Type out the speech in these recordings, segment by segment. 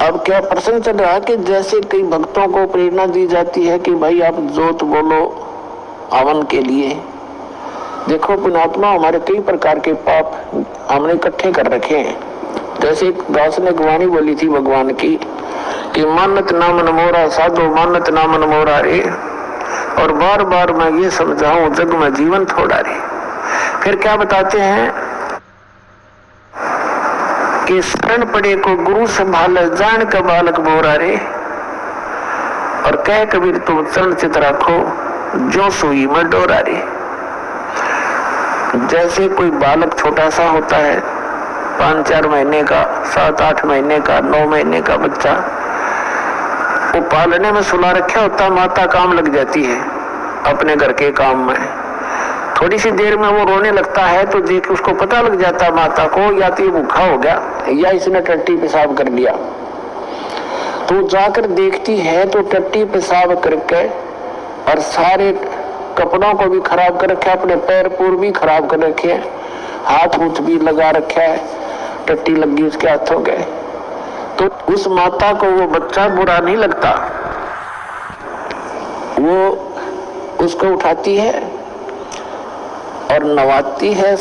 अब क्या प्रसंग चल रहा है कि जैसे कई भक्तों को प्रेरणा दी जाती है कि भाई आप जोत बोलो हवन के लिए। देखो पुण्यात्मा, हमारे कई प्रकार के पाप हमने इकट्ठे कर रखे हैं। जैसे एक दास ने वाणी बोली थी भगवान की कि मानत ना मन मोरा साधो मानत ना मन मोरा रे, और बार बार मैं ये समझाऊं जग में जीवन थोड़ा रे। फिर क्या बताते हैं कि शरण पड़े को गुरु संभाले जान का बालक बोरा रे, और कह कबीर तुम चरण चित रखो जो सुई में डोरा रे। जैसे कोई बालक छोटा सा होता है, 5-4 महीने का, 7-8 महीने का, 9 महीने का बच्चा, वो पालने में सुला रखा होता, माता काम लग जाती है अपने घर के काम में। थोड़ी सी देर में वो रोने लगता है तो देख उसको पता लग जाता है माता को, या तो ये भूखा हो गया या इसने टट्टी पेशाब कर लिया। तो जाकर देखती है तो टट्टी पेशाब करके और सारे कपड़ों को भी खराब कर रखे, अपने पैर पूर भी खराब कर रखे, हाथ उठ भी लगा रखा है, टट्टी लगी उसके हाथों के। तो उस माता को वो बच्चा बुरा नहीं लगता, वो उसको उठाती है और नवाती है,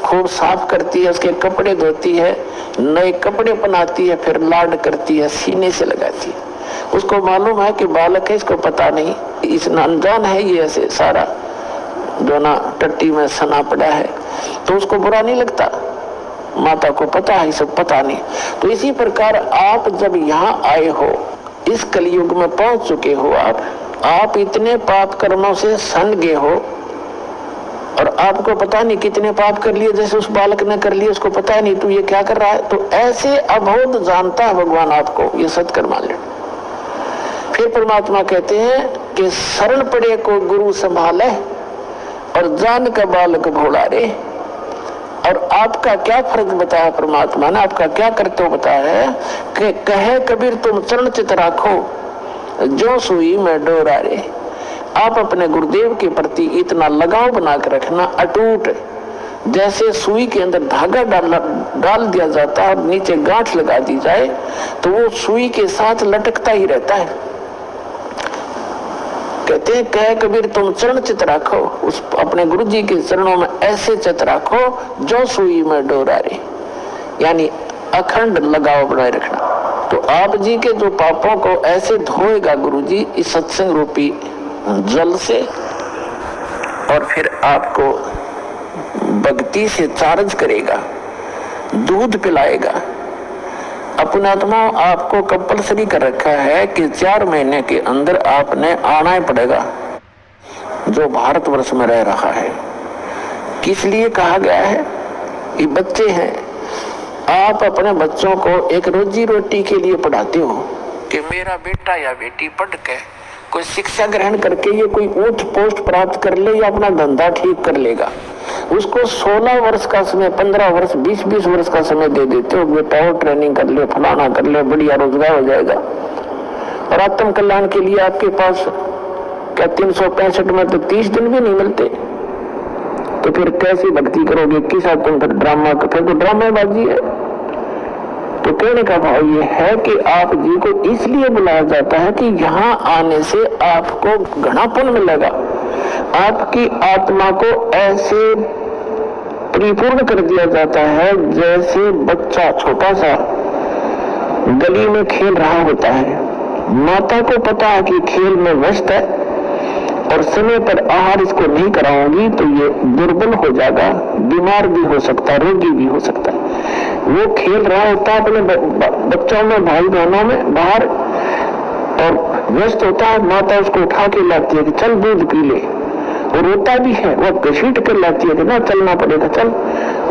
खूब साफ करती है, उसके कपड़े धोती है, नए कपड़े पहनाती है, फिर लाड करती है, सीने से लगाती है। उसको मालूम है कि बालक है, इसको पता नहीं, इस अनजान है ये ऐसे सारा जो ना टट्टी में सना पड़ा है, तो उसको बुरा नहीं लगता। माता को पता है, सब पता नहीं। तो इसी प्रकार आप जब यहाँ आए हो, इस कलयुग में पहुंच चुके हो, आप इतने पाप कर्मों से सन गए हो और आपको पता नहीं कितने पाप कर लिए, जैसे उस बालक ने कर लिए, उसको पता नहीं तू ये क्या कर रहा है। तो ऐसे अबोध जानता है भगवान आपको, ये सत्कर्म मान ले। फिर परमात्मा कहते हैं कि शरण पड़े को गुरु संभाले और जान का बालक भोला रे। और आपका क्या फर्ज बताया परमात्मा ने, आपका क्या कर्तव्य बताया है कि कहे कबीर तुम चरण चित राखो जो सुई में डोरा रे। आप अपने गुरुदेव के प्रति इतना लगाव बना कर रखना अटूट, जैसे सुई के अंदर धागा डाल दिया जाता है और नीचे गांठ लगा दी जाए तो वो सुई के साथ लटकता ही रहता है। कहते हैं कह कबीर तुम चरण चित राखो, उस अपने गुरु जी के चरणों में ऐसे चित राखो जो सुई में डोरा रे, यानी अखंड लगाव बनाए रखना। तो आप जी के जो पापों को ऐसे धोएगा गुरु जी इस सत्संग रूपी जल से, और फिर आपको भक्ति से चार्ज करेगा, दूध पिलाएगा। अपना आत्मा आपको कंपल्सरी कर रखा है कि 4 महीने के अंदर आपने आना ही पड़ेगा जो भारतवर्ष में रह रहा है। किस लिए कहा गया है? ये बच्चे हैं, आप अपने बच्चों को एक रोजी रोटी के लिए पढ़ाते हो कि मेरा बेटा या बेटी पढ़ के कोई शिक्षा ग्रहण करके ये कोई उच्च पोस्ट प्राप्त कर ले या अपना धंधा ठीक कर लेगा। उसको 16 वर्ष का समय, 15 वर्ष, 20-20 वर्ष का समय दे देते हो, बेटा और ट्रेनिंग कर ले, फलाना कर ले, बढ़िया रोजगार हो जाएगा। और आत्म कल्याण के लिए आपके पास क्या 365 में तो 30 दिन भी नहीं मिलते, तो फिर कैसी भक्ति करोगे? किस तुम फिर ड्रामा, फिर तो ड्रामेबाजी है। तो कहने का भाव ये है कि आप जी को इसलिए बुलाया जाता है कि यहाँ आने से आपको घना पुण्य मिलेगा, आपकी आत्मा को ऐसे परिपूर्ण कर दिया जाता है जैसे बच्चा छोटा सा गली में खेल रहा होता है, माता को पता है कि खेल में व्यस्त है और समय पर आहार इसको नहीं कराऊंगी तो ये दुर्बल हो जाएगा, बीमार भी हो सकता है, रोगी भी हो सकता है। वो खेल रहा होता है अपने बच्चों में, भाई बहनों में बाहर, और व्यस्त होता है, माता उसको उठा के लाती है कि चल दूध पी ले, और रोता भी है, वो घसीट कर लाती है कि ना चलना पड़ेगा चल,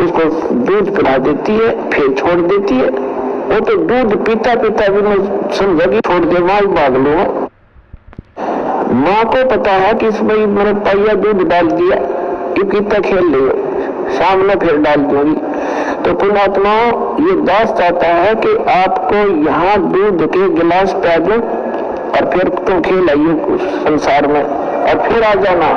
उसको दूध पिला देती है, फिर छोड़ देती है। वो तो दूध पीता पीता भी मैं समझा छोड़ दे, माँ भाग लो। माँ को पता है कि इसमें मैंने पहिया दूध डाल दिया, ये पीता खेल ले, शाम में फिर डाल दूंगी। तो पुण्यात्मा ये दास चाहता है कि आपको यहाँ दूध के गिलास पिला दूं और फिर तुम खेल आइए संसार में और फिर आ जाना।